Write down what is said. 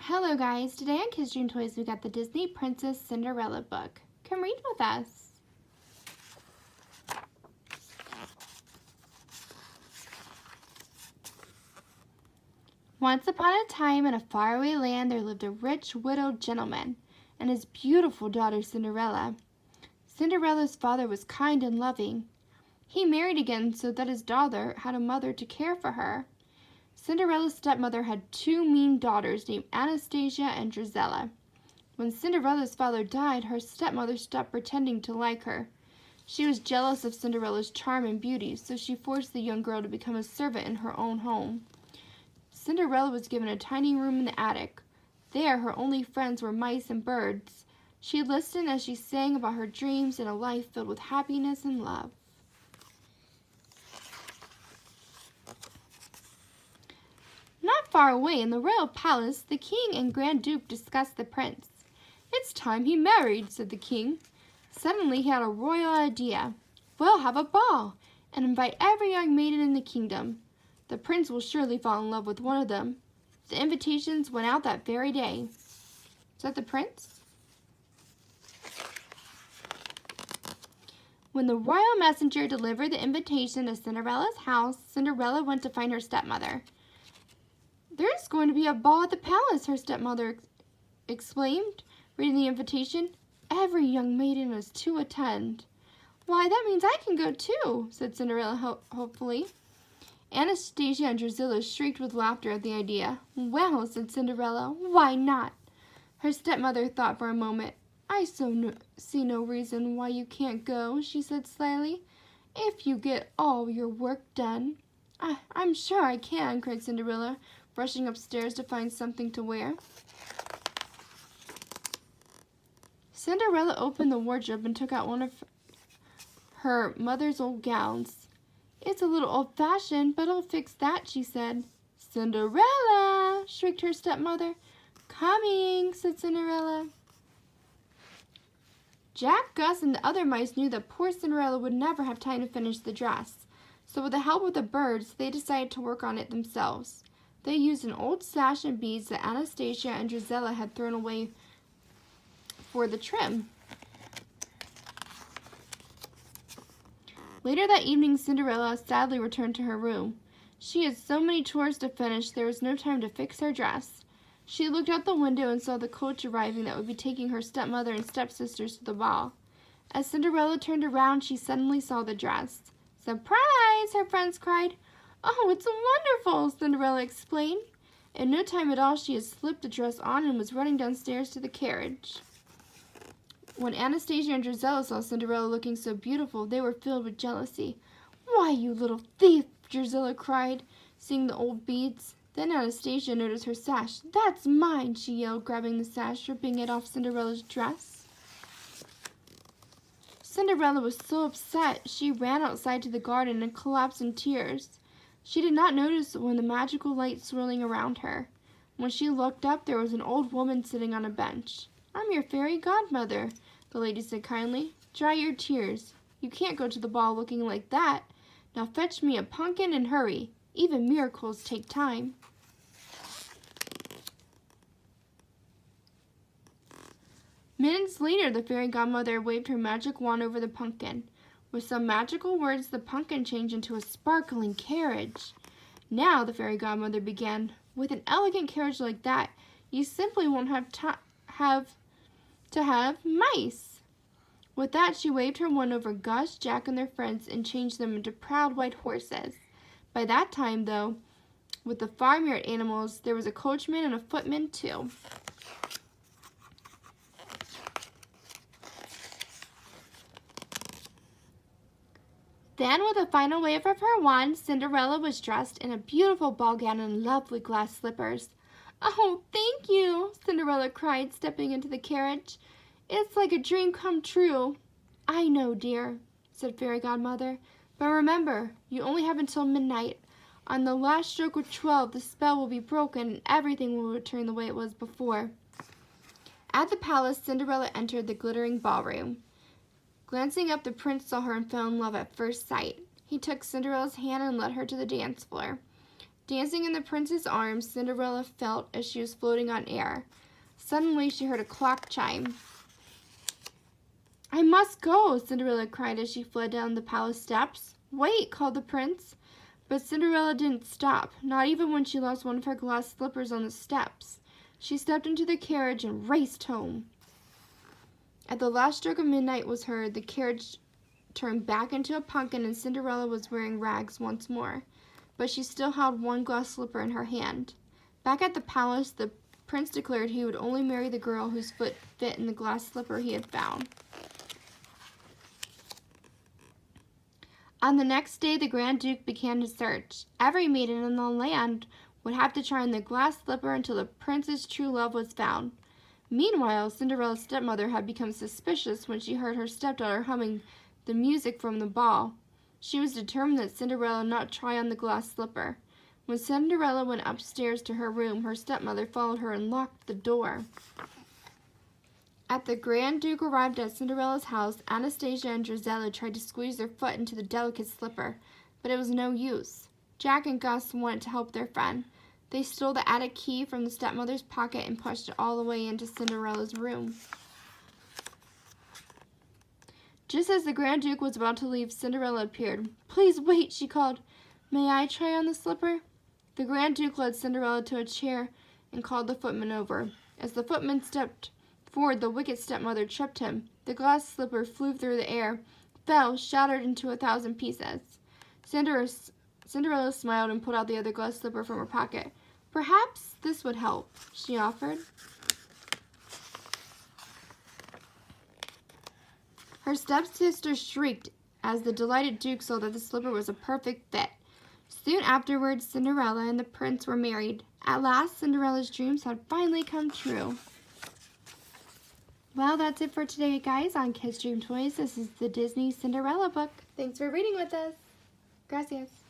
Hello guys, today on Kids Dream Toys we got the Disney Princess Cinderella book. Come read with us. Once upon a time in a faraway land there lived a rich widowed gentleman and his beautiful daughter Cinderella. Cinderella's father was kind and loving. He married again so that his daughter had a mother to care for her. Cinderella's stepmother had two mean daughters named Anastasia and Drizella. When Cinderella's father died, her stepmother stopped pretending to like her. She was jealous of Cinderella's charm and beauty, so she forced the young girl to become a servant in her own home. Cinderella was given a tiny room in the attic. There, her only friends were mice and birds. She listened as she sang about her dreams and a life filled with happiness and love. Not far away in the royal palace, the king and Grand Duke discussed the prince. "It's time he married," said the king. Suddenly he had a royal idea. "We'll have a ball and invite every young maiden in the kingdom. The prince will surely fall in love with one of them." The invitations went out that very day. Is that the prince? When the royal messenger delivered the invitation to Cinderella's house, Cinderella went to find her stepmother. "There's going to be a ball at the palace," her stepmother exclaimed, reading the invitation. "Every young maiden is to attend." "Why, that means I can go too," said Cinderella hopefully. Anastasia and Drizella shrieked with laughter at the idea. "Well," said Cinderella, "why not?" Her stepmother thought for a moment. "I see no reason why you can't go," she said slyly, "if you get all your work done." I'm sure I can," cried Cinderella, rushing upstairs to find something to wear. Cinderella opened the wardrobe and took out one of her mother's old gowns. "It's a little old-fashioned, but I'll fix that," she said. "Cinderella!" shrieked her stepmother. "Coming," said Cinderella. Jack, Gus, and the other mice knew that poor Cinderella would never have time to finish the dress, so with the help of the birds, they decided to work on it themselves. They used an old sash and beads that Anastasia and Drizella had thrown away for the trim. Later that evening, Cinderella sadly returned to her room. She had so many chores to finish, there was no time to fix her dress. She looked out the window and saw the coach arriving that would be taking her stepmother and stepsisters to the ball. As Cinderella turned around, she suddenly saw the dress. "Surprise!" her friends cried. "Oh, it's wonderful!" Cinderella explained. In no time at all, she had slipped the dress on and was running downstairs to the carriage. When Anastasia and Drizella saw Cinderella looking so beautiful, they were filled with jealousy. "Why, you little thief!" Drizella cried, seeing the old beads. Then Anastasia noticed her sash. "That's mine!" she yelled, grabbing the sash, ripping it off Cinderella's dress. Cinderella was so upset, she ran outside to the garden and collapsed in tears. She did not notice when the magical light swirling around her. When she looked up, there was an old woman sitting on a bench. "I'm your fairy godmother," the lady said kindly. "Dry your tears. You can't go to the ball looking like that. Now fetch me a pumpkin and hurry. Even miracles take time." Minutes later, the fairy godmother waved her magic wand over the pumpkin. With some magical words, the pumpkin changed into a sparkling carriage. "Now," the fairy godmother began, "with an elegant carriage like that, you simply won't have to have mice." With that, she waved her wand over Gus, Jack, and their friends and changed them into proud white horses. By that time, though, with the farmyard animals, there was a coachman and a footman, too. Then, with a final wave of her wand, Cinderella was dressed in a beautiful ball gown and lovely glass slippers. "Oh, thank you!" Cinderella cried, stepping into the carriage. "It's like a dream come true." "I know, dear," said Fairy Godmother. "But remember, you only have until midnight. On the last stroke of 12, the spell will be broken and everything will return the way it was before." At the palace, Cinderella entered the glittering ballroom. Glancing up, the prince saw her and fell in love at first sight. He took Cinderella's hand and led her to the dance floor. Dancing in the prince's arms, Cinderella felt as she was floating on air. Suddenly, she heard a clock chime. "I must go," Cinderella cried as she fled down the palace steps. "Wait," called the prince. But Cinderella didn't stop, not even when she lost one of her glass slippers on the steps. She stepped into the carriage and raced home. At the last stroke of midnight was heard, the carriage turned back into a pumpkin, and Cinderella was wearing rags once more. But she still held one glass slipper in her hand. Back at the palace, the prince declared he would only marry the girl whose foot fit in the glass slipper he had found. On the next day, the Grand Duke began his search. Every maiden in the land would have to try on the glass slipper until the prince's true love was found. Meanwhile, Cinderella's stepmother had become suspicious when she heard her stepdaughter humming the music from the ball. She was determined that Cinderella not try on the glass slipper. When Cinderella went upstairs to her room, her stepmother followed her and locked the door. As the Grand Duke arrived at Cinderella's house, Anastasia and Drizella tried to squeeze their foot into the delicate slipper, but it was no use. Jack and Gus wanted to help their friend. They stole the attic key from the stepmother's pocket and pushed it all the way into Cinderella's room. Just as the Grand Duke was about to leave, Cinderella appeared. "Please wait," she called. "May I try on the slipper?" The Grand Duke led Cinderella to a chair and called the footman over. As the footman stepped forward, the wicked stepmother tripped him. The glass slipper flew through the air, fell, shattered into 1,000 pieces. Cinderella smiled and pulled out the other glass slipper from her pocket. "Perhaps this would help," she offered. Her stepsister shrieked as the delighted Duke saw that the slipper was a perfect fit. Soon afterwards, Cinderella and the prince were married. At last, Cinderella's dreams had finally come true. Well, that's it for today, guys, on Kids Dream Toys. This is the Disney Cinderella book. Thanks for reading with us. Gracias.